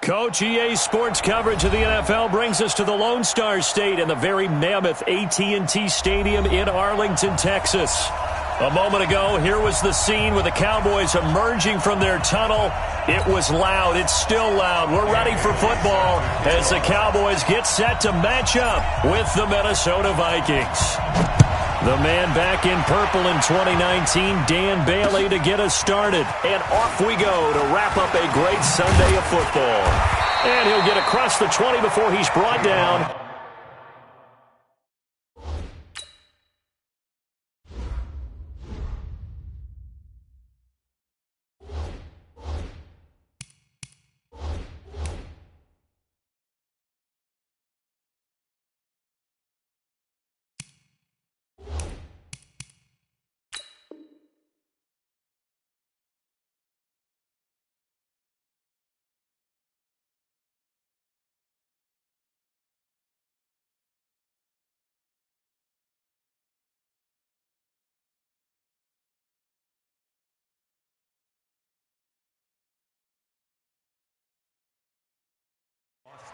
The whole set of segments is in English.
Coach, EA Sports coverage of the NFL brings us to the Lone Star State and the very mammoth AT&T Stadium in Arlington, Texas. A moment ago, here was the scene with the Cowboys emerging from their tunnel. It was loud. It's still loud. We're ready for football as the Cowboys get set to match up with the Minnesota Vikings. The man back in purple in 2019, Dan Bailey, to get us started. And off we go to wrap up a great Sunday of football. And he'll get across the 20 before he's brought down.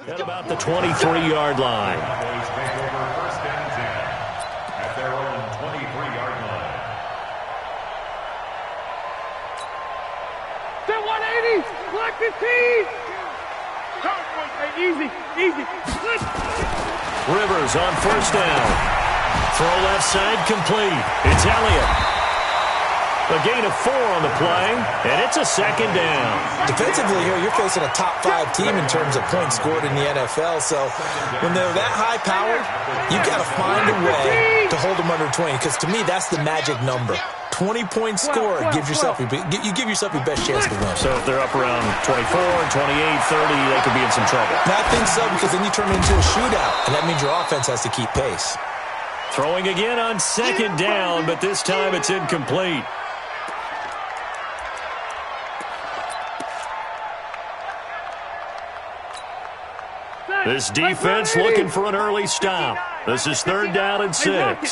At about the 23-yard line. Cowboys take over first and 10 at their own 23-yard line. The 180, block the team. Easy. Rivers on first down. Throw left side complete. It's Elliott. A gain of 4 on the play, and it's a second down. Defensively here, you're facing a top-5 team in terms of points scored in the NFL, so when they're that high-powered, you've got to find a way to hold them under 20, because to me, that's the magic number. 20 points scored, you give yourself your best chance to win. So if they're up around 24, 28, 30, they could be in some trouble. I think so, because then you turn it into a shootout, and that means your offense has to keep pace. Throwing again on second down, but this time it's incomplete. This defense looking for an early stop. This is 3rd down and 6. Switch it.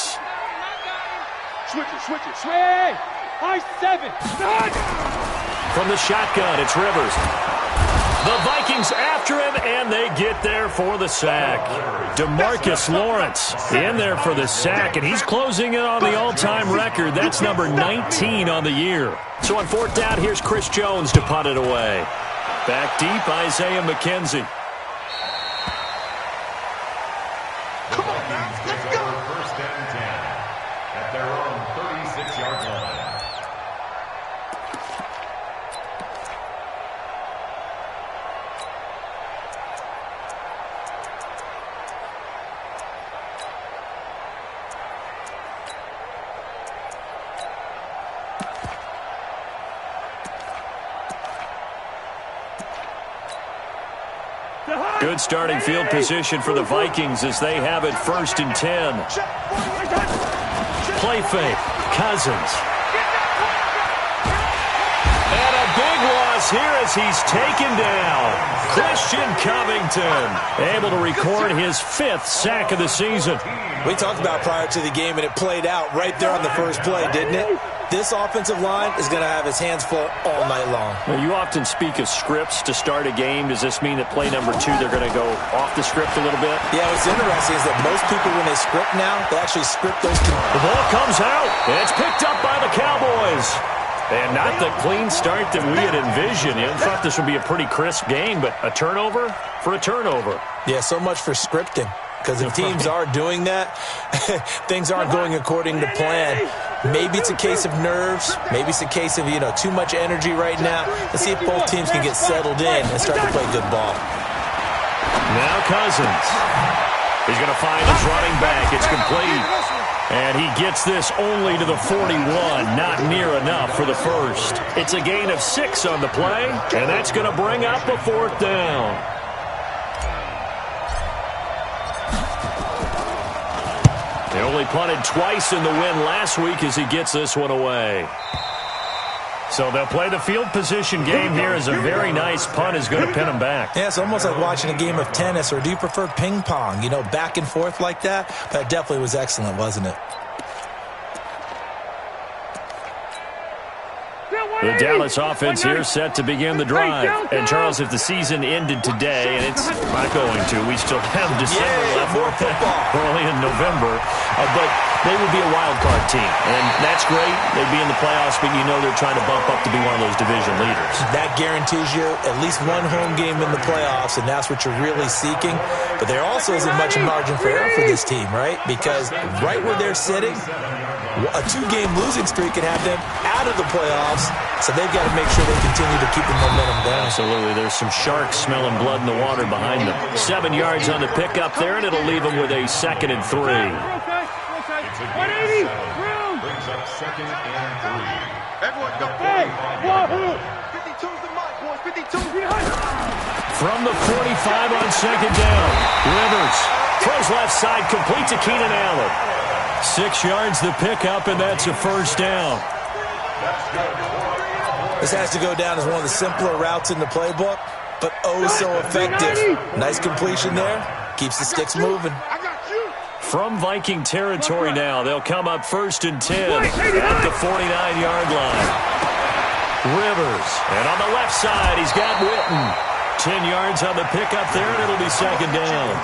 I-7. From the shotgun, it's Rivers. The Vikings after him, and they get there for the sack. DeMarcus Lawrence in there for the sack, and he's closing in on the all-time record. That's number 19 on the year. So on 4th down, here's Chris Jones to punt it away. Back deep, Isaiah McKenzie. First and 10 at their own 36-yard line. Good starting field position for the Vikings as they have it 1st and 10. Play fake. Cousins. And a big loss here as he's taken down. Christian Covington able to record his 5th sack of the season. We talked about prior to the game, and it played out right there on the first play, didn't it? This offensive line is going to have his hands full all night long. Well, you often speak of scripts to start a game. Does this mean that play number 2, they're going to go off the script a little bit? Yeah, what's interesting is that most people, when they script now, they actually script those. The ball comes out, and it's picked up by the Cowboys. And not the clean start that we had envisioned. You thought this would be a pretty crisp game, but a turnover for a turnover. Yeah, so much for scripting. Because if teams are doing that, things aren't going according to plan. Maybe it's a case of nerves. Maybe it's a case of, too much energy right now. Let's see if both teams can get settled in and start to play good ball. Now Cousins. He's going to find his running back. It's complete. And he gets this only to the 41. Not near enough for the first. It's a gain of 6 on the play, and that's going to bring up a 4th down. They only punted twice in the win last week as he gets this one away. So they'll play the field position game here as a very nice punt is going to pin them back. Yeah, it's almost like watching a game of tennis, or do you prefer ping pong? Back and forth like that? That definitely was excellent, wasn't it? The Dallas offense here set to begin the drive. And, Charles, if the season ended today, and it's not going to, we still have December left early in November, but they would be a wild card team. And that's great. They'd be in the playoffs, but you know they're trying to bump up to be one of those division leaders. That guarantees you at least one home game in the playoffs, and that's what you're really seeking. But there also isn't much margin for error for this team, right? Because right where they're sitting, a 2-game losing streak could have them out of the playoffs, so they've got to make sure they continue to keep the momentum going. Absolutely. There's some sharks smelling blood in the water behind them. 7 yards on the pickup there, and it'll leave them with a 2nd and 3. 180, brings up 2nd and 3. Everyone go. Hey, Wahoo! 52's the mark, boys. 52 behind. From the 45 on 2nd down, Rivers throws left side, complete to Keenan Allen. 6 yards the pickup, and that's a 1st down. This has to go down as one of the simpler routes in the playbook, but oh so effective. Nice completion there. Keeps the sticks moving. From Viking territory now, they'll come up 1st and 10 at the 49-yard line. Rivers, and on the left side, he's got Witten. 10 yards on the pickup there, and it'll be 2nd down.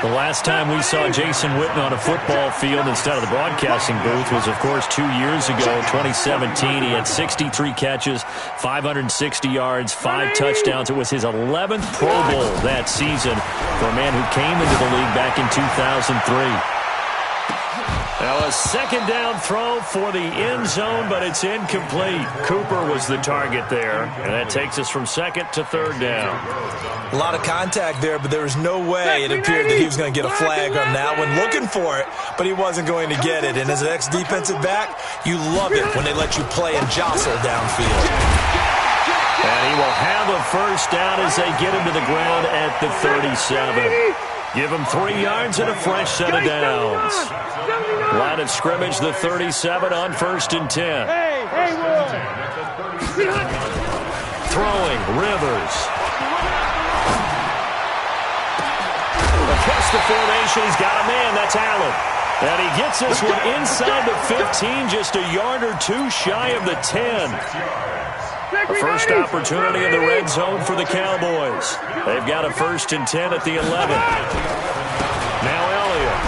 The last time we saw Jason Witten on a football field instead of the broadcasting booth was, of course, 2 years ago, 2017. He had 63 catches, 560 yards, 5 touchdowns. It was his 11th Pro Bowl that season for a man who came into the league back in 2003. Now a 2nd down throw for the end zone, but it's incomplete. Cooper was the target there, and that takes us from 2nd to 3rd down. A lot of contact there, but there was no way it appeared that he was going to get a flag on that one. Looking for it, but he wasn't going to get it. And as an ex-defensive back, you love it when they let you play and jostle downfield. And he will have a 1st down as they get him to the ground at the 37. Give him 3 yards and a fresh set of downs. Line of scrimmage, the 37 on 1st and 10. Throwing, Rivers. Across the formation, he's got a man. That's Allen. And he gets this one inside the 15, just a yard or 2 shy of the 10. The first opportunity in the red zone for the Cowboys. They've got a 1st and 10 at the 11. Now Elliott.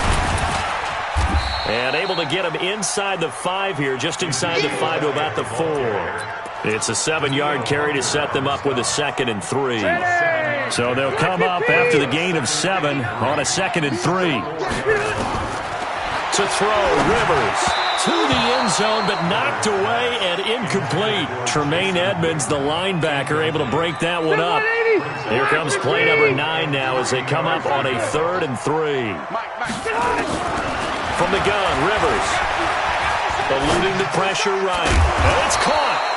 And able to get him inside the 5 here, just inside the 5 to about the 4. It's a 7-yard carry to set them up with a 2nd and 3. So they'll come up after the gain of 7 on a 2nd and 3. To throw, Rivers. To the end zone, but knocked away and incomplete. Tremaine Edmonds, the linebacker, able to break that one up. Here comes play number 9 now as they come up on a 3rd and 3. From the gun, Rivers. Eluding the pressure right. And it's caught.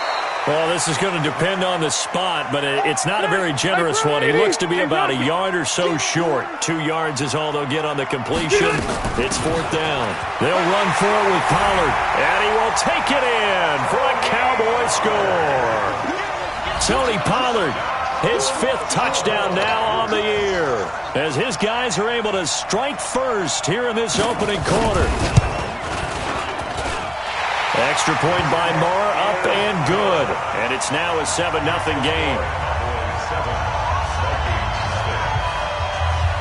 Well, this is going to depend on the spot, but it's not a very generous one. He looks to be about a yard or so short. 2 yards is all they'll get on the completion. It's 4th down. They'll run for it with Pollard, and he will take it in for a Cowboy score. Tony Pollard, his 5th touchdown now on the year, as his guys are able to strike first here in this opening quarter. Extra point by Marr, up and good. And it's now a 7-0 game.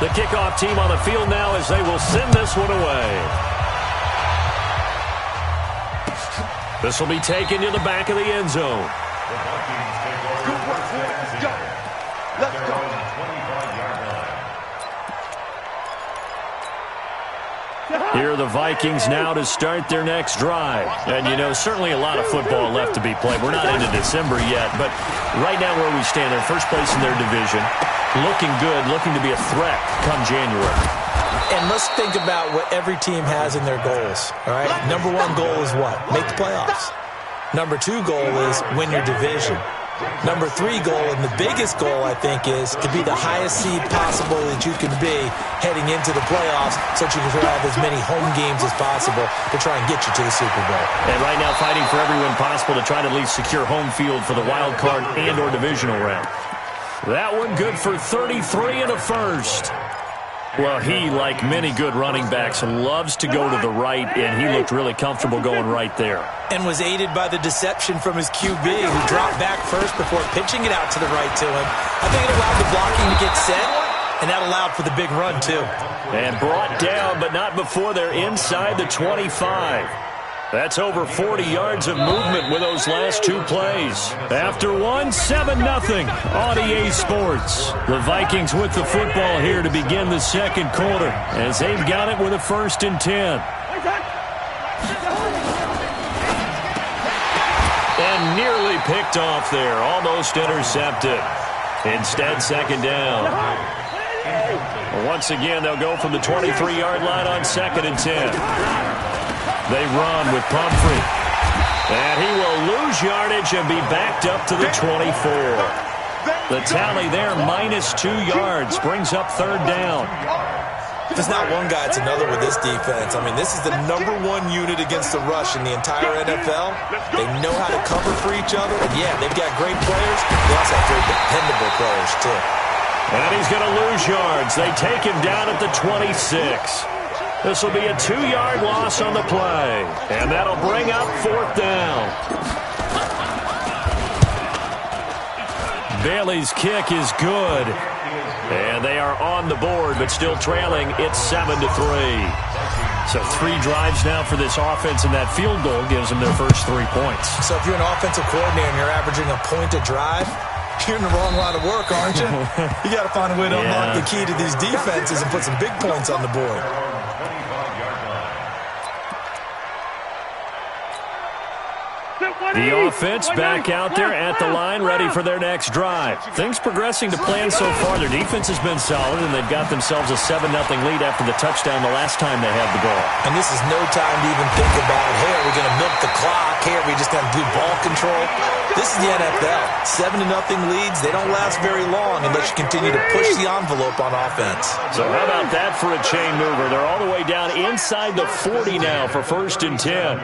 The kickoff team on the field now as they will send this one away. This will be taken to the back of the end zone. Let's go. Here are the Vikings now to start their next drive. And, you know, certainly a lot of football left to be played. We're not into December yet, but right now where we stand, they're first place in their division. Looking good, looking to be a threat come January. And let's think about what every team has in their goals, all right? Number 1 goal is what? Make the playoffs. Number 2 goal is win your division. Number 3 goal, and the biggest goal, I think, is to be the highest seed possible that you can be heading into the playoffs so that you can have as many home games as possible to try and get you to the Super Bowl. And right now fighting for everyone possible to try to at least secure home field for the wild card and or divisional round. That one good for 33 and a first. Well, he, like many good running backs, loves to go to the right, and he looked really comfortable going right there. And was aided by the deception from his QB, who dropped back first before pitching it out to the right to him. I think it allowed the blocking to get set, and that allowed for the big run, too. And brought down, but not before they're inside the 25. That's over 40 yards of movement with those last two plays. After one, 7-0 on EA Sports. The Vikings with the football here to begin the second quarter, as they've got it with a 1st and 10. And nearly picked off there, almost intercepted. Instead, 2nd down. Once again, they'll go from the 23-yard line on 2nd and 10. They run with Pumphrey. And he will lose yardage and be backed up to the 24. The tally there, -2 yards, brings up 3rd down. If it's not one guy, it's another with this defense. I mean, this is the #1 unit against the rush in the entire NFL. They know how to cover for each other. And, yeah, they've got great players. They also have very dependable players, too. And he's going to lose yards. They take him down at the 26. This will be a 2-yard loss on the play. And that'll bring up 4th down. Bailey's kick is good. And they are on the board, but still trailing. It's 7-3. So 3 drives now for this offense, and that field goal gives them their first 3 points. So if you're an offensive coordinator and you're averaging a point a drive, you're in the wrong line of work, aren't you? You got to find a way to unlock the key to these defenses and put some big points on the board. The offense back out there at the line, ready for their next drive. Things progressing to plan so far. Their defense has been solid, and they've got themselves a 7-0 lead after the touchdown the last time they had the ball. And this is no time to even think about, hey, are we going to milk the clock? Hey, are we just going to do ball control? This is the NFL. 7-0 leads, they don't last very long unless you continue to push the envelope on offense. So how about that for a chain mover? They're all the way down inside the 40 now for 1st and 10.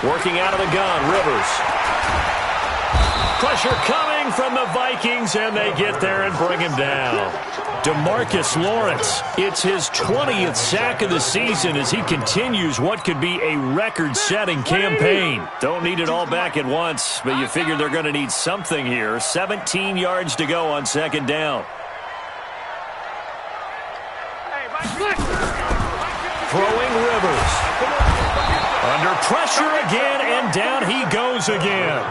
Working out of the gun, Rivers. Pressure coming from the Vikings, and they get there and bring him down. DeMarcus Lawrence, it's his 20th sack of the season as he continues what could be a record-setting campaign. Don't need it all back at once, but you figure they're going to need something here. 17 yards to go on 2nd down. Throwing Rivers. Under pressure again, and down he goes again.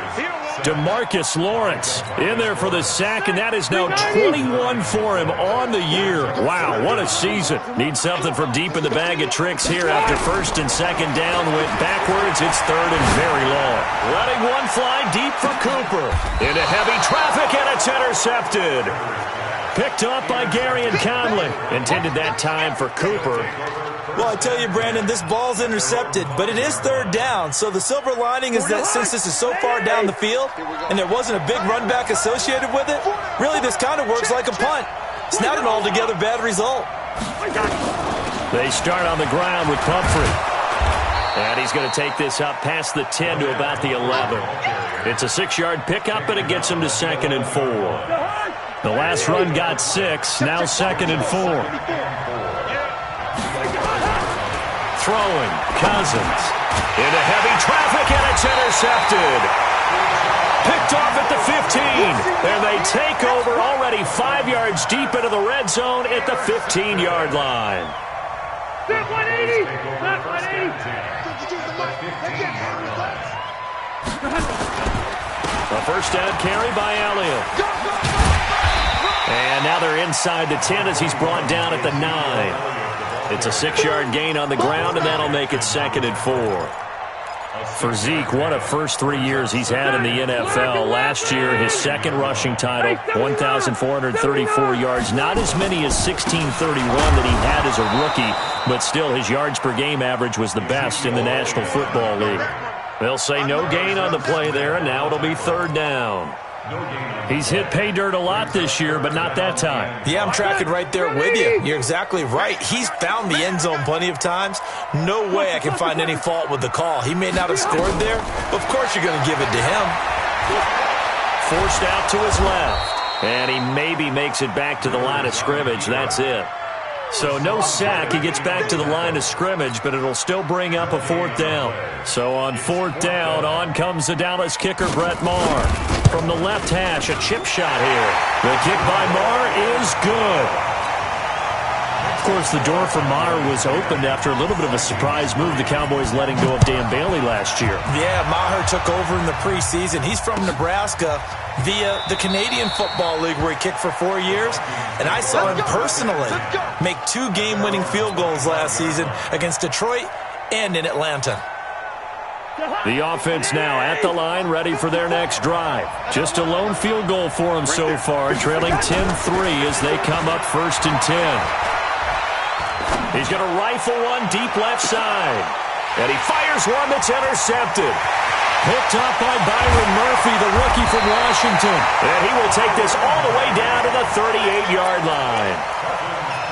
DeMarcus Lawrence in there for the sack, and that is now 21 for him on the year. Wow, what a season. Need something from deep in the bag of tricks here after 1st and 2nd down. Went backwards. It's 3rd and very long. Letting one fly deep for Cooper. Into heavy traffic, and it's intercepted. Picked up by Gary and Conley. Intended that time for Cooper. Well, I tell you, Brandon, this ball's intercepted, but it is 3rd down. So the silver lining is that since this is so far down the field and there wasn't a big run back associated with it, really this kind of works like a punt. It's not an altogether bad result. They start on the ground with Pumphrey. And he's going to take this up past the 10 to about the 11. It's a 6-yard pickup, and it gets him to 2nd and 4. The last run got 6, now 2nd and 4. Throwing, Cousins. Into heavy traffic, and it's intercepted. Picked off at the 15. And they take over already 5 yards deep into the red zone at the 15-yard line. 180! A 1st down carry by Elliott. And now they're inside the 10 as he's brought down at the 9. It's a 6-yard gain on the ground, and that'll make it 2nd and 4. For Zeke, what a first 3 years he's had in the NFL. Last year, his 2nd rushing title, 1,434 yards. Not as many as 1,631 that he had as a rookie, but still his yards per game average was the best in the National Football League. They'll say no gain on the play there, and now it'll be 3rd down. He's hit pay dirt a lot this year, but not that time. Yeah, I'm tracking right there with you. You're exactly right. He's found the end zone plenty of times. No way I can find any fault with the call. He may not have scored there, but of course you're going to give it to him. forced out to his left. And he maybe makes it back to the line of scrimmage. That's it. So no sack. He gets back to the line of scrimmage, but it'll still bring up a 4th down. So on 4th down, on comes the Dallas kicker, Brett Maher. From the left hash, a chip shot here. The kick by Maher is good. Of course, the door for Maher was opened after a little bit of a surprise move. The Cowboys letting go of Dan Bailey last year. Yeah, Maher took over in the preseason. He's from Nebraska via the Canadian Football League where he kicked for 4 years. And I saw him personally make 2 game-winning field goals last season against Detroit and in Atlanta. The offense now at the line, ready for their next drive. Just a lone field goal for them so far, trailing 10-3 as they come up 1st and 10. He's going to rifle one deep left side. And he fires one that's intercepted. Picked up by Byron Murphy, the rookie from Washington. And he will take this all the way down to the 38-yard line.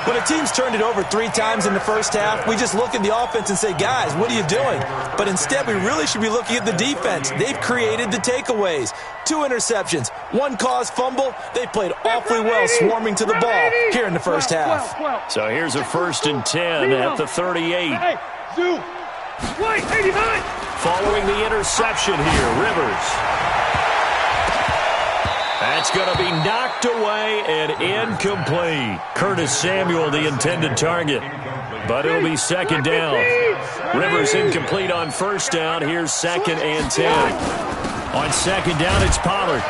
When a team's turned it over 3 times in the first half, we just look at the offense and say, guys, what are you doing? But instead, we really should be looking at the defense. They've created the takeaways. 2 interceptions, 1 caused fumble. They played awfully well swarming to the ball here in the first half. So here's a 1st and 10 at the 38. Following the interception here, Rivers. That's going to be knocked away and incomplete. Curtis Samuel, the intended target. But it'll be 2nd down. Rivers incomplete on 1st down. Here's 2nd and 10. On 2nd down, it's Pollard.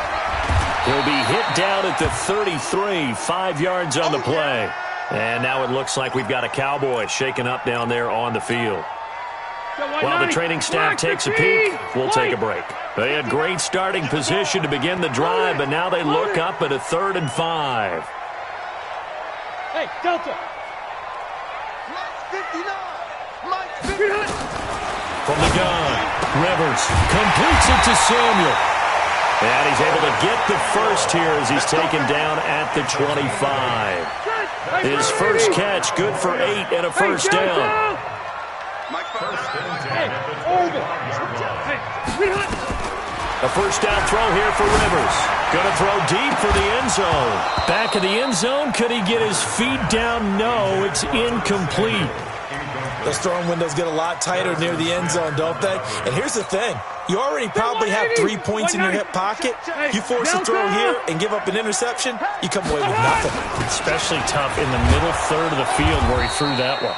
He'll be hit down at the 33, 5 yards on the play. And now it looks like we've got a Cowboy shaken up down there on the field. While the training staff takes a peek, we'll take a break. They had great starting position to begin the drive, but now they look up at a 3rd and 5. Hey, Delta. From the gun, Rivers completes it to Samuel. And he's able to get the first here as he's taken down at the 25. His first catch, good for 8 and a 1st down. A 1st down throw here for Rivers. Going to throw deep for the end zone. Back of the end zone. Could he get his feet down? No, it's incomplete. Those throwing windows get a lot tighter near the end zone, don't they? And here's the thing. You already probably have 3 points in your hip pocket. You force a throw here and give up an interception, you come away with nothing. Especially tough in the middle third of the field where he threw that one.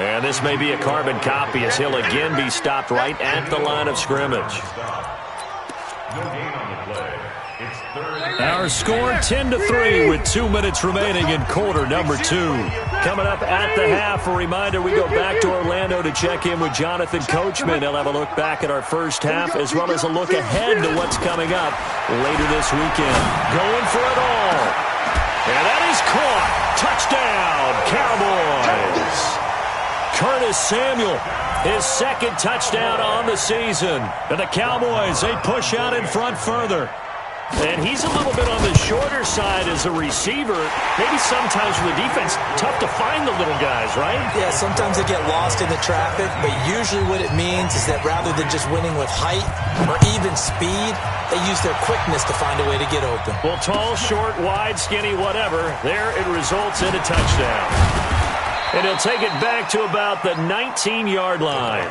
And this may be a carbon copy as he'll again be stopped right at the line of scrimmage. Our score 10-3 with 2 minutes remaining in quarter number 2. Coming up at the half, a reminder we go back to Orlando to check in with Jonathan Coachman. He'll have a look back at our first half as well as a look ahead to what's coming up later this weekend. Going for it all. And that is caught. Touchdown, Cowboys. Curtis Samuel, his 2nd touchdown on the season. And the Cowboys, they push out in front further. And he's a little bit on the shorter side as a receiver. Maybe sometimes for the defense, tough to find the little guys, right? Yeah, sometimes they get lost in the traffic, but usually what it means is that rather than just winning with height or even speed, they use their quickness to find a way to get open. Well, tall, short, wide, skinny, whatever, there it results in a touchdown. And he'll take it back to about the 19-yard line.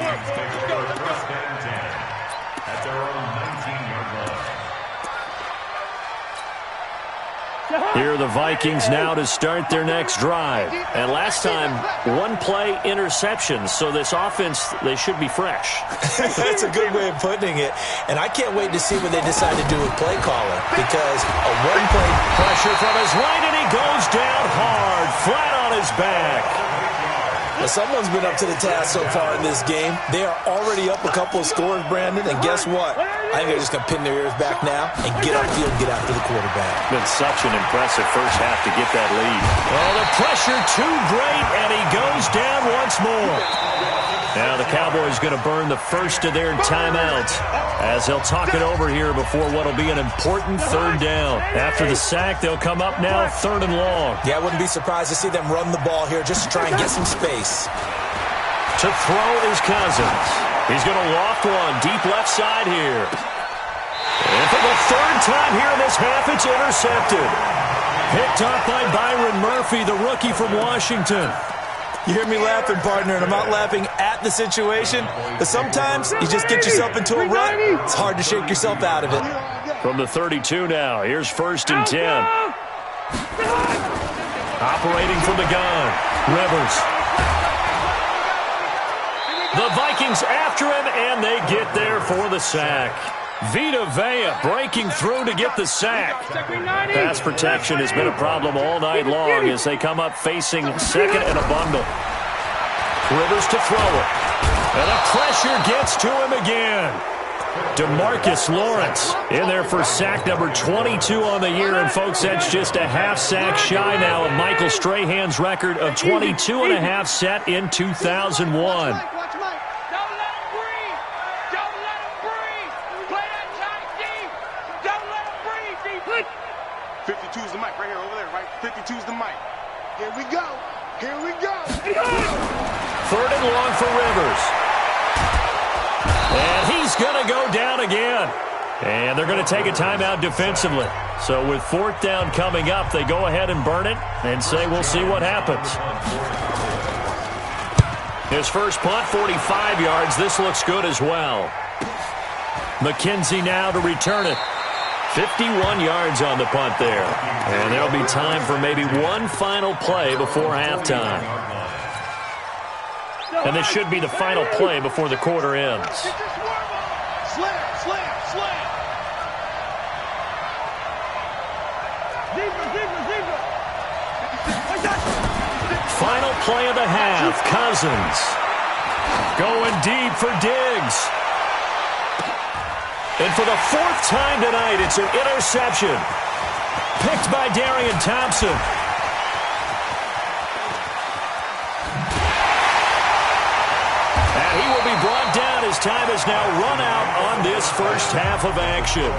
Here are the Vikings now to start their next drive. And last time, 1-play interceptions. So this offense, they should be fresh. That's a good way of putting it. And I can't wait to see what they decide to do with play calling. Because a 1-play pressure from his right, and he goes down hard, flat on his back. Well, someone's been up to the task so far in this game. They are already up a couple of scores, Brandon, and guess what? I think they're just going to pin their ears back now and get upfield and get after the quarterback. Been such an impressive first half to get that lead. Well, the pressure too great, and he goes down once more. Now the Cowboys going to burn the first of their timeouts as they'll talk it over here before what will be an important 3rd down. After the sack, they'll come up now 3rd and long. Yeah, I wouldn't be surprised to see them run the ball here just to try and get some space. To throw is Cousins. He's going to loft one deep left side here. And for the third time here in this half, it's intercepted. Picked up by Byron Murphy, the rookie from Washington. You hear me laughing, partner, and I'm not laughing at the situation, but sometimes you just get yourself into a rut. It's hard to shake yourself out of it. From the 32 now, here's 1st and 10. Operating from the gun, Rivers. The Vikings after him, and they get there for the sack. Vita Vea breaking through to get the sack. Pass protection has been a problem all night long as they come up facing second and a bundle. Rivers to throw it. And the pressure gets to him again. DeMarcus Lawrence in there for sack number 22 on the year. And, folks, that's just a half sack shy now of Michael Strahan's record of 22.5 set in 2001. 52's the mic right here, over there, right? 52's the mic. Here we go. Here we go. 3rd and long for Rivers. And he's going to go down again. And they're going to take a timeout defensively. So with 4th down coming up, they go ahead and burn it and say we'll see what happens. His first punt, 45 yards. This looks good as well. McKenzie now to return it. 51 yards on the punt there. And there'll be time for maybe one final play before halftime. And this should be the final play before the quarter ends. Slam, slam, slam. Final play of the half. Cousins going deep for Diggs. And for the 4th time tonight, it's an interception. Picked by Darian Thompson. And he will be brought down as time has now run out on this first half of action.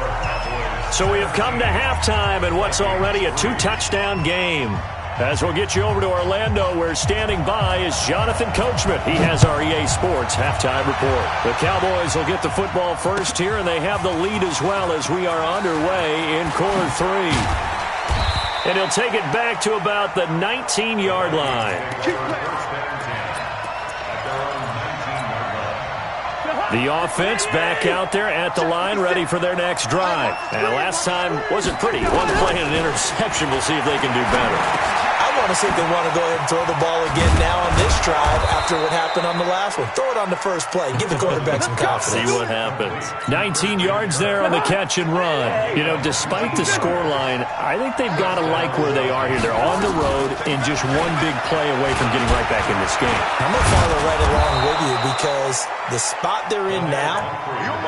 So we have come to halftime in what's already a 2-touchdown game. As we'll get you over to Orlando, where standing by is Jonathan Coachman. He has our EA Sports halftime report. The Cowboys will get the football first here, and they have the lead as well as we are underway in quarter 3. And he'll take it back to about the 19-yard line. The offense back out there at the line, ready for their next drive. And last time wasn't pretty. One play and an interception. We'll see if they can do better. I want to see if they want to go ahead and throw the ball again now on this drive after what happened on the last one. Throw it on the first play. Give the quarterback some confidence. See what happens. 19 yards there on the catch and run. You know, despite the scoreline, I think they've got to like where they are here. They're on the road and just one big play away from getting right back in this game. I'm going to follow right along with you because the spot they're in now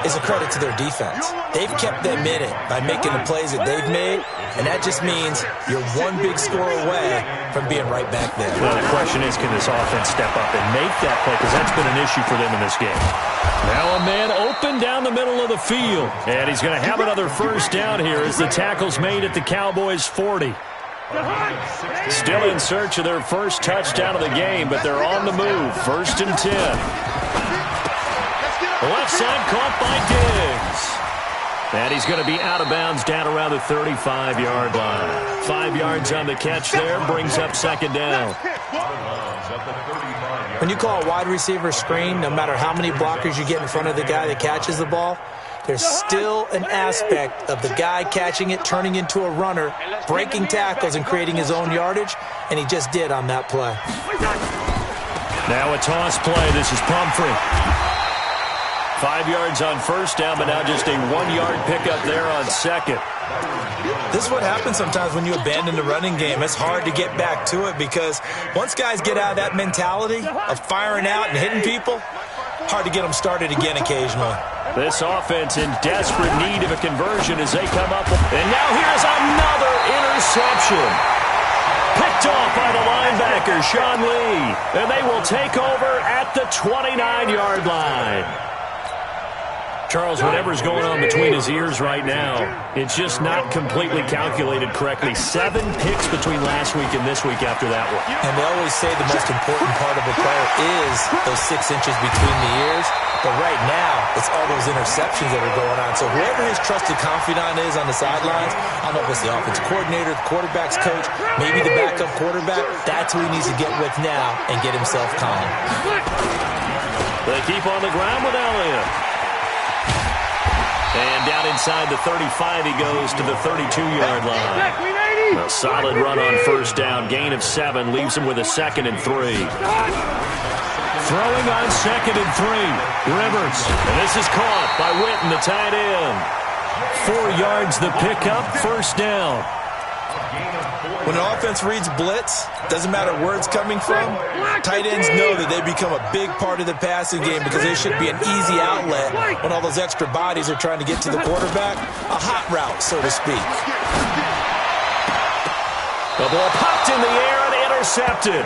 is a credit to their defense. They've kept them in it by making the plays that they've made, and that just means you're one big score away from being right back there. Well, the question is, can this offense step up and make that play? Because that's been an issue for them in this game. Now a man open down the middle of the field. And he's going to have another first down here as the tackle's made at the Cowboys' 40. Still in search of their first touchdown of the game, but they're on the move. 1st and 10. Left side caught by Diggs. And he's going to be out of bounds down around the 35-yard line. 5 yards on the catch there, brings up 2nd down. When you call a wide receiver screen, no matter how many blockers you get in front of the guy that catches the ball, there's still an aspect of the guy catching it, turning into a runner, breaking tackles and creating his own yardage, and he just did on that play. Now a toss play. This is Pumphrey. 5 yards on first down, but now just a 1-yard pickup there on second. This is what happens sometimes when you abandon the running game. It's hard to get back to it because once guys get out of that mentality of firing out and hitting people, hard to get them started again occasionally. This offense in desperate need of a conversion as they come up. And now here's another interception. Picked off by the linebacker, Sean Lee. And they will take over at the 29-yard line. Charles, whatever's going on between his ears right now, it's just not completely calculated correctly. 7 picks between last week and this week after that one. And they always say the most important part of a player is those 6 inches between the ears. But right now, it's all those interceptions that are going on. So whoever his trusted confidant is on the sidelines, I don't know if it's the offensive coordinator, the quarterback's coach, maybe the backup quarterback, that's who he needs to get with now and get himself calm. They keep on the ground with Elliott. And down inside the 35, he goes to the 32-yard line. A solid run on first down. Gain of 7 leaves him with a 2nd and 3. Throwing on 2nd and 3. Rivers. And this is caught by Witten, the tight end. 4 yards the pickup. First down. When an offense reads blitz, doesn't matter where it's coming from, tight ends know that they become a big part of the passing game because they should be an easy outlet when all those extra bodies are trying to get to the quarterback. A hot route, so to speak. The ball popped in the air and intercepted.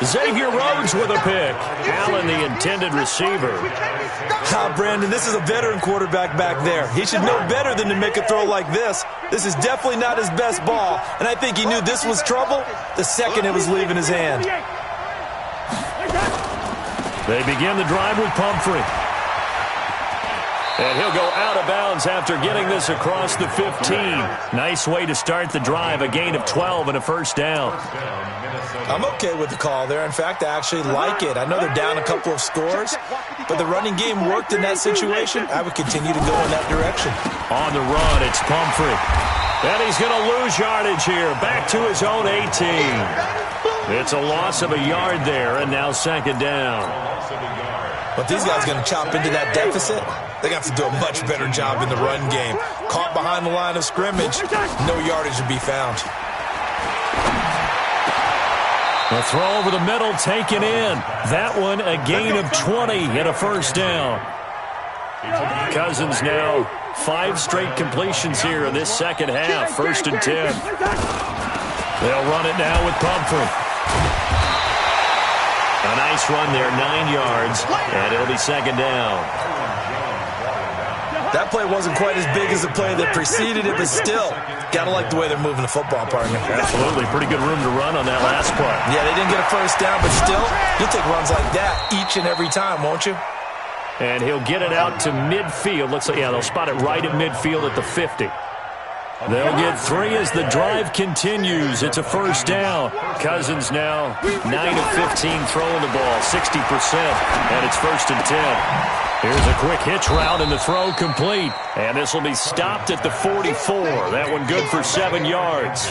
Xavier Rhodes with a pick. Allen, the intended receiver. Brandon, this is a veteran quarterback back there. He should know better than to make a throw like this. This is definitely not his best ball, and I think he knew this was trouble the second it was leaving his hand. They begin the drive with Pumphrey. And he'll go out of bounds after getting this across the 15. Nice way to start the drive, a gain of 12 and a first down. I'm okay with the call there. In fact, I actually like it. I know they're down a couple of scores, but the running game worked in that situation. I would continue to go in that direction. On the run, it's Pumphrey. And he's going to lose yardage here. Back to his own 18. It's a loss of a yard there, and now 2nd down. But these guys are going to chop into that deficit. They got to do a much better job in the run game. Caught behind the line of scrimmage, no yardage to be found. A throw over the middle, taken in. That one, a gain of 20 and a first down. Cousins now 5 straight completions here in this second half. 1st and 10. They'll run it now with Pumphrey. A nice run there, 9 yards, and it'll be 2nd down. That play wasn't quite as big as the play that preceded it, but still, gotta like the way they're moving the football, partner. Absolutely. Pretty good room to run on that last play. Yeah, they didn't get a first down, but still, you'll take runs like that each and every time, won't you? And he'll get it out to midfield. Looks like, yeah, they'll spot it right at midfield at the 50. They'll get 3 as the drive continues. It's a first down. Cousins now 9 of 15 throwing the ball, 60%, and it's 1st and 10. Here's a quick hitch route, and the throw complete. And this will be stopped at the 44. That one good for 7 yards.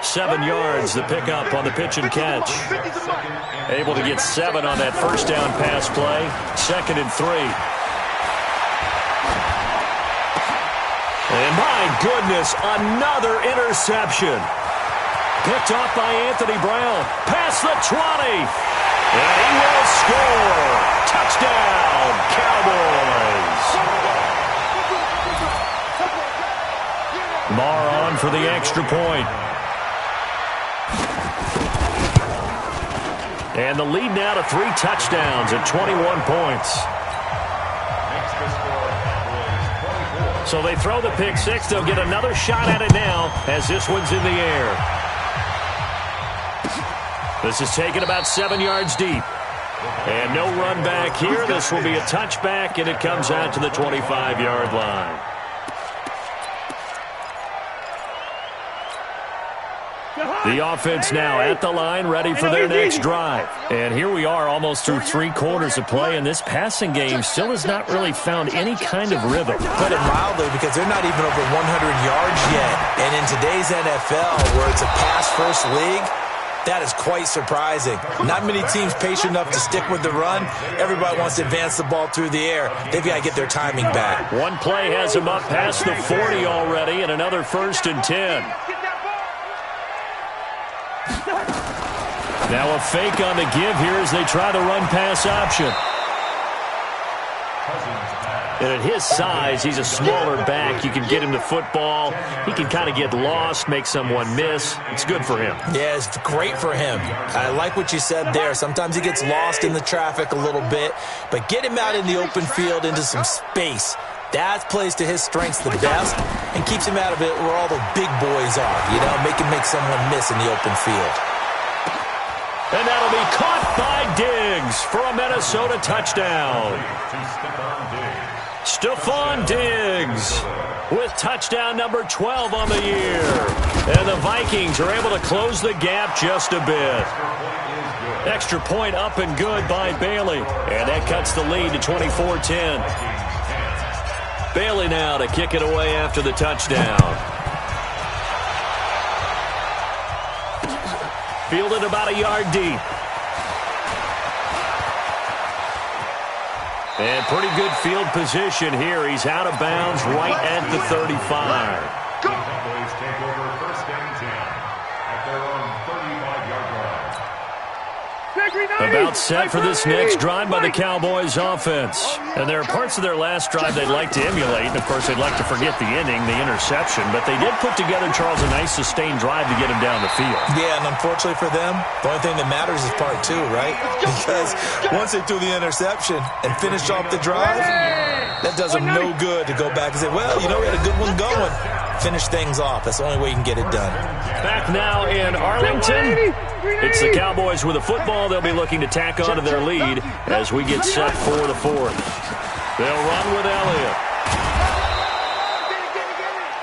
7 yards, the pickup on the pitch and catch. Able to get 7 on that first down pass play. 2nd and 3. And my goodness, another interception. Picked off by Anthony Brown. Past the 20. And he will score. Touchdown, Cowboys. Marr on for the extra point. And the lead now to 3 touchdowns at 21 points. So they throw the pick 6. They'll get another shot at it now as this one's in the air. This is taken about 7 yards deep. And no run back here. This will be a touchback, and it comes out to the 25-yard line. The offense now at the line, ready for their next drive. And here we are almost through 3 quarters of play, and this passing game still has not really found any kind of rhythm. Put it mildly, because they're not even over 100 yards yet. And in today's NFL, where it's a pass-first league, that is quite surprising. Not many teams patient enough to stick with the run. Everybody wants to advance the ball through the air. They've got to get their timing back. One play has them up past the 40 already, and another 1st and 10. Now a fake on the give here as they try the run-pass option. And at his size, he's a smaller back. You can get him the football. He can kind of get lost, make someone miss. It's good for him. Yeah, it's great for him. I like what you said there. Sometimes he gets lost in the traffic a little bit, but get him out in the open field into some space. That plays to his strengths the best and keeps him out of it where all the big boys are, make him make someone miss in the open field. And that'll be caught by Diggs for a Minnesota touchdown. Stephon Diggs with touchdown number 12 on the year. And the Vikings are able to close the gap just a bit. Extra point up and good by Bailey. And that cuts the lead to 24-10. Bailey now to kick it away after the touchdown. Fielded about a yard deep. And pretty good field position here. He's out of bounds right at the 35. Cowboys take over first and 10 at their own 35-yard line. About set for this next drive by the Cowboys offense. And there are parts of their last drive they'd like to emulate. And, of course, they'd like to forget the inning, the interception. But they did put together, Charles, a nice sustained drive to get him down the field. Yeah, and unfortunately for them, the only thing that matters is part two, right? Because once they threw the interception and finished off the drive, that does them no good to go back and say, well, we had a good one going. Finish things off. That's the only way you can get it done. Back now in Arlington. It's the Cowboys with a football. They'll be looking to tack on to their lead as we get set for the fourth. They'll run with Elliott.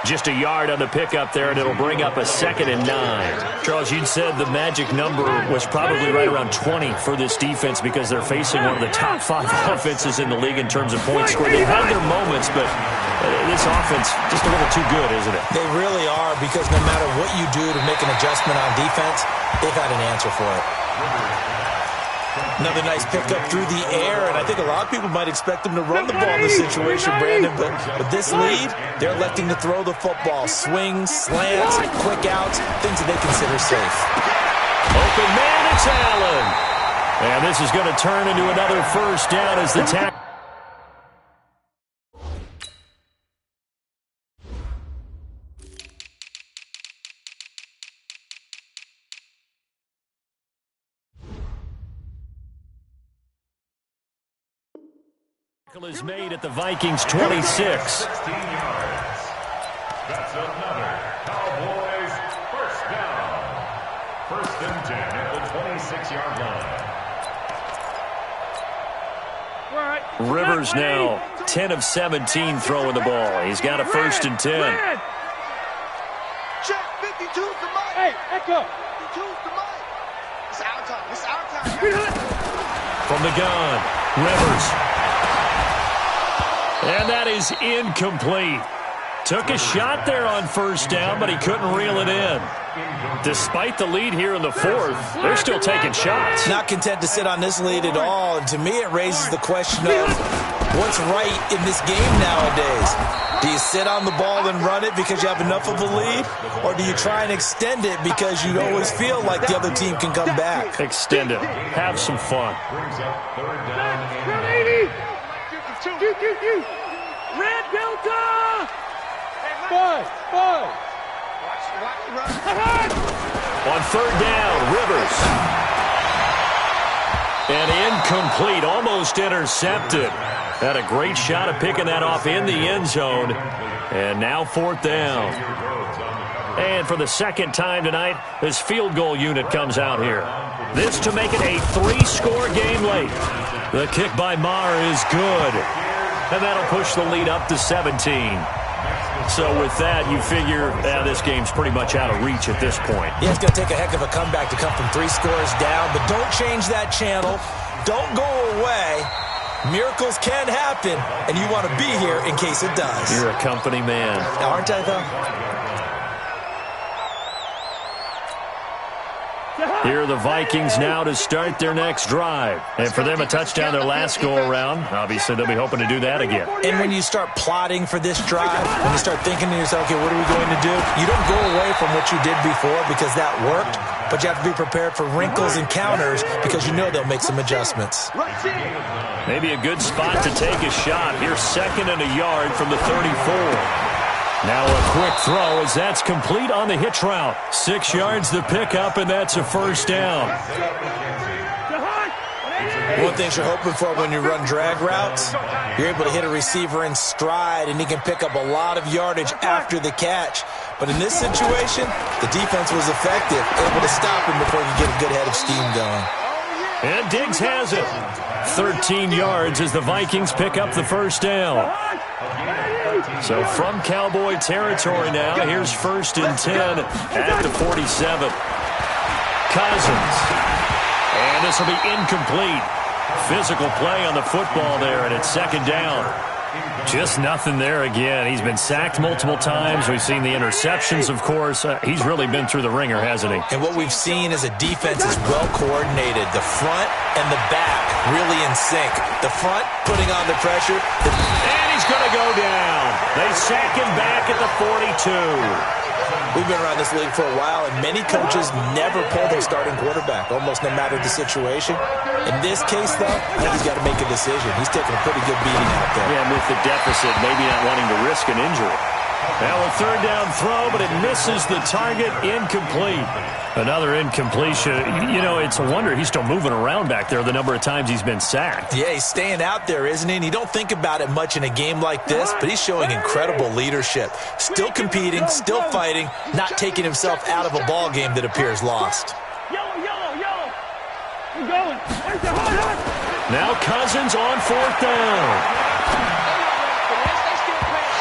Just a yard on the pickup there, and it'll bring up a 2nd and 9. Charles, you'd said the magic number was probably right around 20 for this defense because they're facing one of the top 5 offenses in the league in terms of points scored. They've had their moments, but this offense just a little too good, isn't it? They really are, because no matter what you do to make an adjustment on defense, they've got an answer for it. Another nice pickup through the air, and I think a lot of people might expect them to run the ball in this situation, Brandon, but with this lead, they're electing to throw the football. Swings, slants, quick outs, things that they consider safe. Open man, it's Allen. And this is going to turn into another first down as the tackle. Is made at the Vikings 26. 16 yards. That's another Cowboys first down. First and 10 at the 26-yard line. Rivers now 10 of 17 throwing the ball. He's got a 1st and 10. Check 52's the mic. Hey, echo. 52's the mic. It's our time. It's our time. From the gun, Rivers. And that is incomplete. Took a shot there on first down, but he couldn't reel it in. Despite the lead here in the fourth, they're still taking shots. Not content to sit on this lead at all, and to me it raises the question of what's right in this game nowadays. Do you sit on the ball and run it because you have enough of a lead, or do you try and extend it because you always feel like the other team can come back? Extend it. Have some fun. Brings up 3rd down and 9. Red Delta! 5. On 3rd down, Rivers. And incomplete, almost intercepted. Had a great shot at picking that off in the end zone. And now 4th down. And for the second time tonight, this field goal unit comes out here. This to make it a 3-score game late. The kick by Maher is good. And that'll push the lead up to 17. So with that, you figure this game's pretty much out of reach at this point. Yeah, it's going to take a heck of a comeback to come from 3 scores down, but don't change that channel. Don't go away. Miracles can happen, and you want to be here in case it does. You're a company man. Aren't I, though? Here are the Vikings now to start their next drive. And for them, a touchdown their last go-around. Obviously, they'll be hoping to do that again. And when you start plotting for this drive, when you start thinking to yourself, okay, what are we going to do? You don't go away from what you did before because that worked. but you have to be prepared for wrinkles and counters because you know they'll make some adjustments. Maybe a good spot to take a shot. Here's 2nd and a yard from the 34. Now a quick throw as that's complete on the hitch route. 6 yards the pickup, and that's a first down. One thing you're hoping for when you run drag routes, you're able to hit a receiver in stride, and he can pick up a lot of yardage after the catch. But in this situation, the defense was effective, able to stop him before he could get a good head of steam going. And Diggs has it. 13 yards as the Vikings pick up the first down. So from Cowboy territory now, here's 1st and 10 at the 47. Cousins. And this will be incomplete. Physical play on the football there, and it's 2nd down. Just nothing there again. He's been sacked multiple times. We've seen the interceptions, of course. He's really been through the ringer, hasn't he? And what we've seen is a defense is well coordinated. The front and the back really in sync. The front putting on the pressure. And he's going to go down. They sack him back at the 42. We've been around this league for a while, and many coaches never pull their starting quarterback, almost no matter the situation. In this case, though, I think he's got to make a decision. He's taking a pretty good beating out there. Yeah, and with the deficit, maybe not wanting to risk an injury. Now a 3rd down throw, but it misses the target. Incomplete. Another incompletion. You know, it's a wonder he's still moving around back there the number of times he's been sacked. Yeah, he's staying out there, isn't he? And you don't think about it much in a game like this, but he's showing incredible leadership. Still competing, still fighting, not taking himself out of a ball game that appears lost. Yellow. We're going. Now Cousins on 4th down.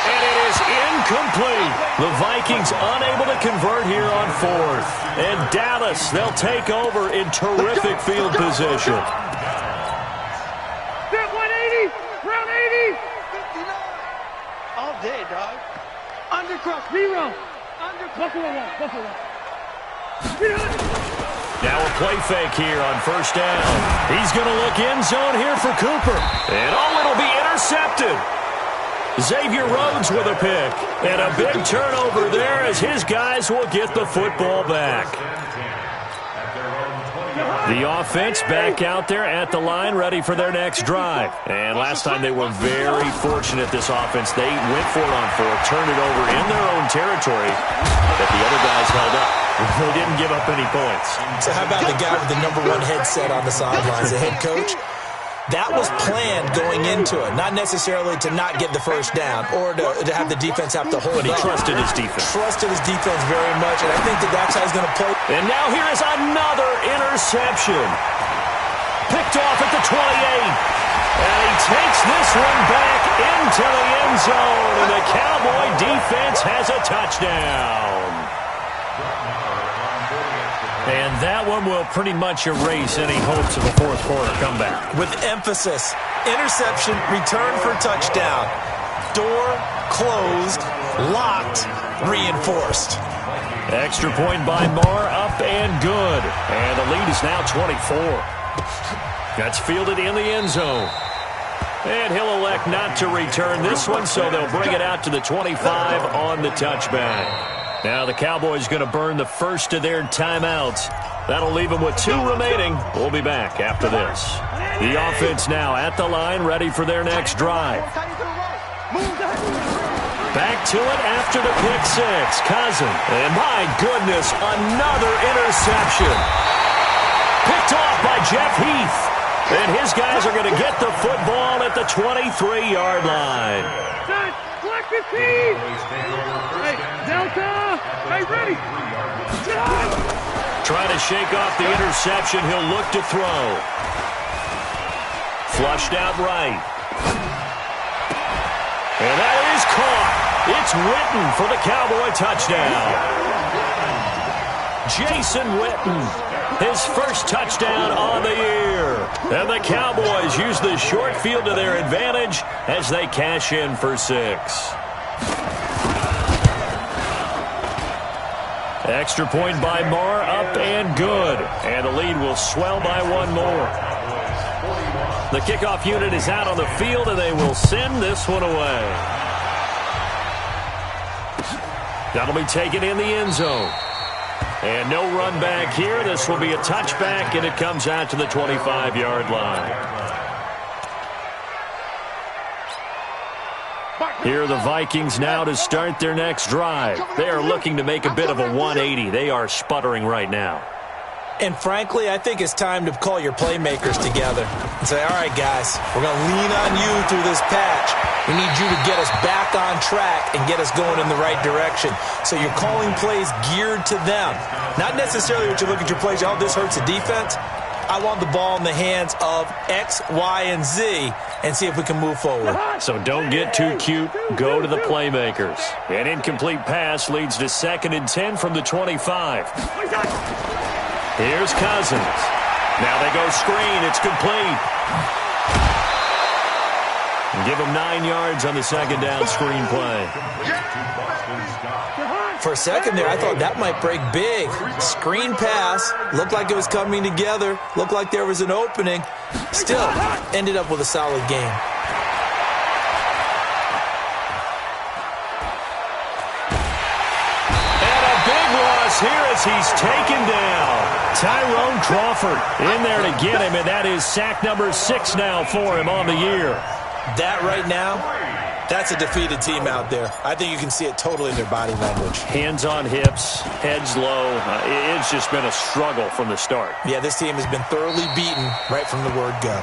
And it is incomplete. The Vikings unable to convert here on 4th. And Dallas, they'll take over in terrific field position. Step 180, round 80. 59. All day, dog. Undercross, 0. Buffalo 1. Now a play fake here on 1st down. He's going to look end zone here for Cooper. And it'll be intercepted. Xavier Rhodes with a pick. And a big turnover there as his guys will get the football back. The offense back out there at the line, ready for their next drive. And last time they were very fortunate, this offense. They went for it on 4th, turned it over in their own territory, but the other guys held up. They didn't give up any points. So how about the guy with the #1 headset on the sidelines, the head coach? That was planned going into it, not necessarily to not get the first down or to have the defense have to hold But he up. trusted his defense. Trusted his defense very much, and I think that's how he's going to play. And now here is another interception. Picked off at the 28. And he takes this one back into the end zone, and the Cowboy defense has a touchdown. And that one will pretty much erase any hopes of a 4th quarter comeback. With emphasis, interception, return for touchdown. Door closed, locked, reinforced. Extra point by Marr, up and good. And the lead is now 24. That's fielded in the end zone. And he'll elect not to return this one, so they'll bring it out to the 25 on the touchback. Now the Cowboys going to burn the first of their timeouts. That'll leave them with 2 remaining. We'll be back after this. The offense now at the line, ready for their next drive. Back to it after the pick 6. Cousins. And my goodness, another interception. Picked off by Jeff Heath. And his guys are going to get the football at the 23-yard line. Black 15. Hey, Delta. Hey, ready. Trying to shake off the interception. He'll look to throw. Flushed out right. And that is caught. It's Witten for the Cowboy touchdown. Jason Witten, his first touchdown on the year. And the Cowboys use the short field to their advantage as they cash in for 6. Extra point by Marr, up and good. And the lead will swell by 1 more. The kickoff unit is out on the field, and they will send this one away. That'll be taken in the end zone. And no run back here. This will be a touchback, and it comes out to the 25-yard line. Here are the Vikings now to start their next drive. They are looking to make a bit of a 180. They are sputtering right now. And frankly, I think it's time to call your playmakers together and say, all right, guys, we're going to lean on you through this patch. We need you to get us back on track and get us going in the right direction. So you're calling plays geared to them. Not necessarily what you look at your plays, oh, this hurts the defense. I want the ball in the hands of X, Y, and Z and see if we can move forward. So don't get too cute. Go to the playmakers. An incomplete pass leads to 2nd and 10 from the 25. Here's Cousins. Now they go screen. It's complete. Give him 9 yards on the 2nd down screen play. For a second there, I thought that might break big. Screen pass. Looked like it was coming together. Looked like there was an opening. Still, ended up with a solid game. And a big loss here as he's taken down. Tyrone Crawford in there to get him, and that is sack number 6 now for him on the year. That right now, that's a defeated team out there. I think you can see it totally in their body language. Hands on hips, heads low. It's just been a struggle from the start. Yeah, this team has been thoroughly beaten right from the word go.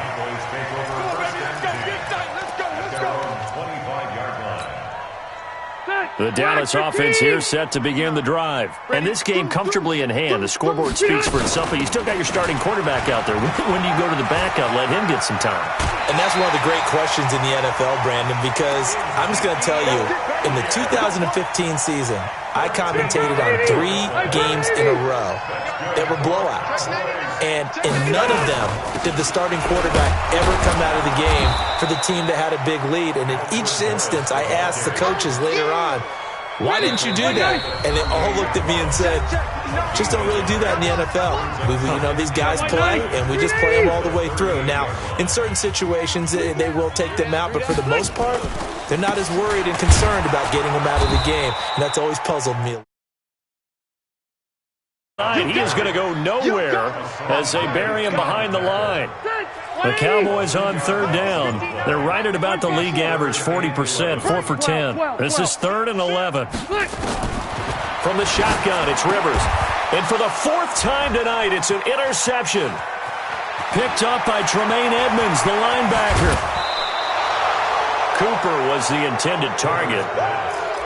The Dallas offense here set to begin the drive. And this game comfortably in hand. The scoreboard speaks for itself, but you still got your starting quarterback out there. When do you go to the backup, let him get some time? And that's one of the great questions in the NFL, Brandon, because I'm just going to tell you, in the 2015 season, I commentated on 3 games in a row that were blowouts. And in none of them did the starting quarterback ever come out of the game for the team that had a big lead. And in each instance, I asked the coaches later on, why didn't you do that? And they all looked at me and said, just don't really do that in the NFL. These guys play, and we just play them all the way through. Now, in certain situations, they will take them out, but for the most part, they're not as worried and concerned about getting them out of the game. And that's always puzzled me. He is going to go nowhere as they bury him behind the line. The Cowboys on 3rd down. They're right at about the league average, 40%, 4 for 10. This is 3rd and 11. From the shotgun, it's Rivers. And for the 4th time tonight, it's an interception. Picked up by Tremaine Edmonds, the linebacker. Cooper was the intended target.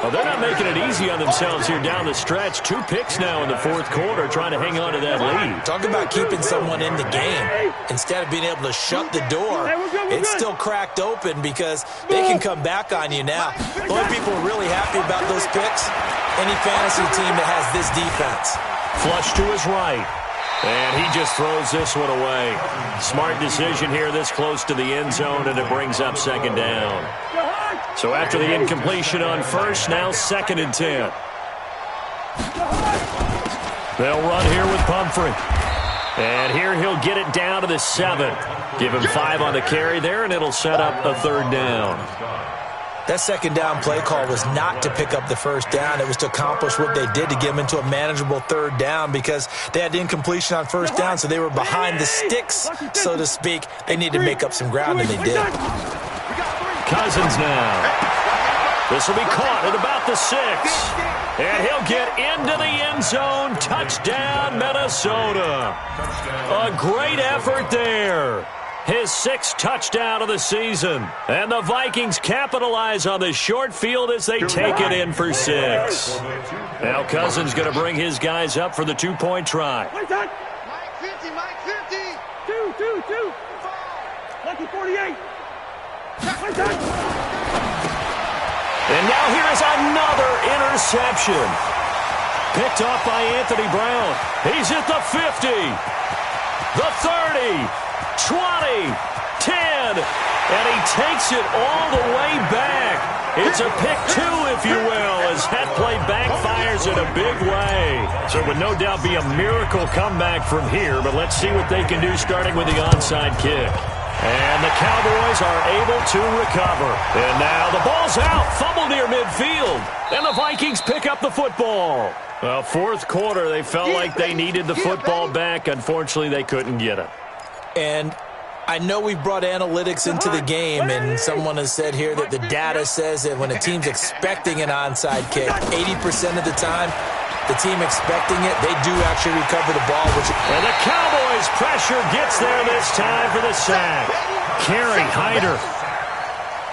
Well, they're not making it easy on themselves here down the stretch. 2 picks now in the 4th quarter, trying to hang on to that lead. Talk about keeping someone in the game. Instead of being able to shut the door, it's still cracked open because they can come back on you now. The only people really happy about those picks, any fantasy team that has this defense. Flush to his right. And he just throws this one away. Smart decision here this close to the end zone, and it brings up 2nd down. So after the incompletion on 1st, now 2nd and 10. They'll run here with Pumphrey. And here he'll get it down to the 7. Give him 5 on the carry there, and it'll set up a 3rd down. That 2nd down play call was not to pick up the 1st down. It was to accomplish what they did to get them into a manageable 3rd down because they had the incompletion on 1st down, so they were behind the sticks, so to speak. They needed to make up some ground, and they did. Cousins now. This will be caught at about the 6. And he'll get into the end zone. Touchdown, Minnesota. A great effort there. His 6th touchdown of the season. And the Vikings capitalize on the short field as they take it in for 6. Now Cousins going to bring his guys up for the 2-point try. Mike 50, Mike 50. 2. Lucky 48. And now here is another interception. Picked off by Anthony Brown. He's at the 50, the 30, 20, 10, and he takes it all the way back. It's a pick 2, if you will, as that play backfires in a big way. So it would no doubt be a miracle comeback from here, but let's see what they can do starting with the onside kick. And the Cowboys are able to recover. And now the ball's out. Fumble near midfield. And the Vikings pick up the football. Well, fourth quarter, they felt like they needed the football back. Unfortunately, they couldn't get it. And I know we brought analytics into the game, and someone has said here that the data says that when a team's expecting an onside kick, 80% of the time, the team expecting it, they do actually recover the ball. And the Cowboys' pressure gets there this time for the sack. Kerry Hyder,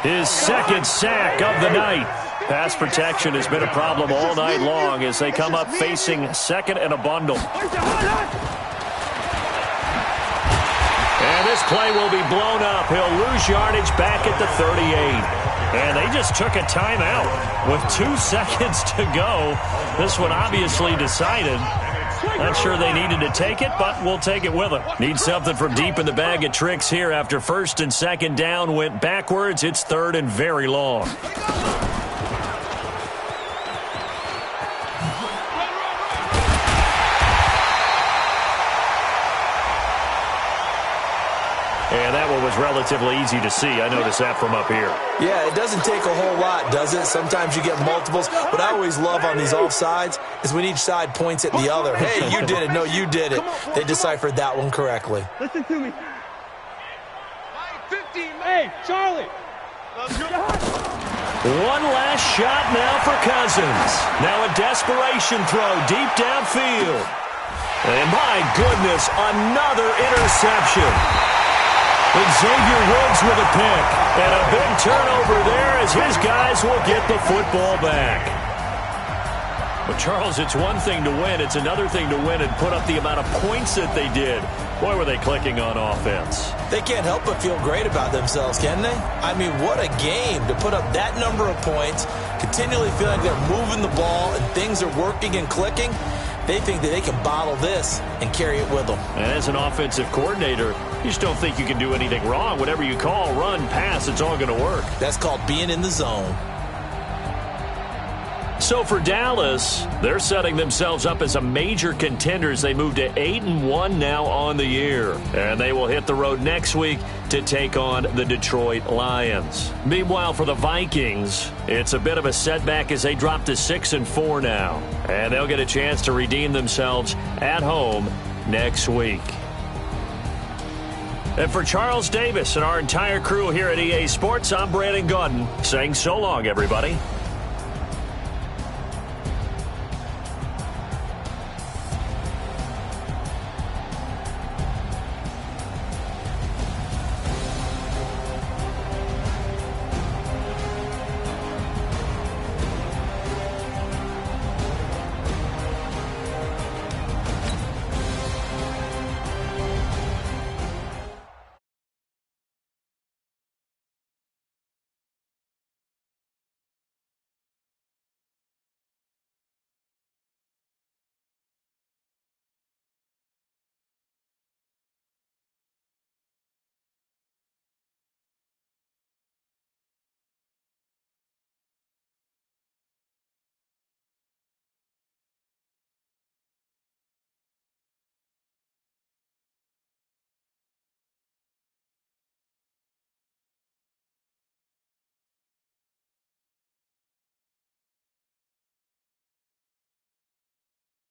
his second sack of the night. Pass protection has been a problem all night long as they come up facing second and a bundle. And this play will be blown up. He'll lose yardage back at the 38. And they just took a timeout with 2 seconds to go. This one obviously decided. Not sure they needed to take it, but we'll take it with them. Need something from deep in the bag of tricks here after first and second down went backwards. It's third and very long. And that one was relatively easy to see. I noticed that from up here. Yeah, it doesn't take a whole lot, does it? Sometimes you get multiples. What I always love on these offsides is when each side points at the other. Hey, you did it. No, you did it. They deciphered that one correctly. Listen to me. Hey, Charlie. One last shot now for Cousins. Now a desperation throw deep downfield. And my goodness, another interception. Xavier Woods with a pick. And a big turnover there as his guys will get the football back. But, Charles, it's one thing to win. It's another thing to win and put up the amount of points that they did. Boy, were they clicking on offense. They can't help but feel great about themselves, can they? I mean, what a game to put up that number of points, continually feeling like they're moving the ball and things are working and clicking. They think that they can bottle this and carry it with them. And as an offensive coordinator, you just don't think you can do anything wrong. Whatever you call, run, pass, it's all going to work. That's called being in the zone. So for Dallas, they're setting themselves up as a major contender as they move to 8-1 now on the year. And they will hit the road next week to take on the Detroit Lions. Meanwhile, for the Vikings, it's a bit of a setback as they drop to 6-4 now. And they'll get a chance to redeem themselves at home next week. And for Charles Davis and our entire crew here at EA Sports, I'm Brandon Gaudin saying so long, everybody.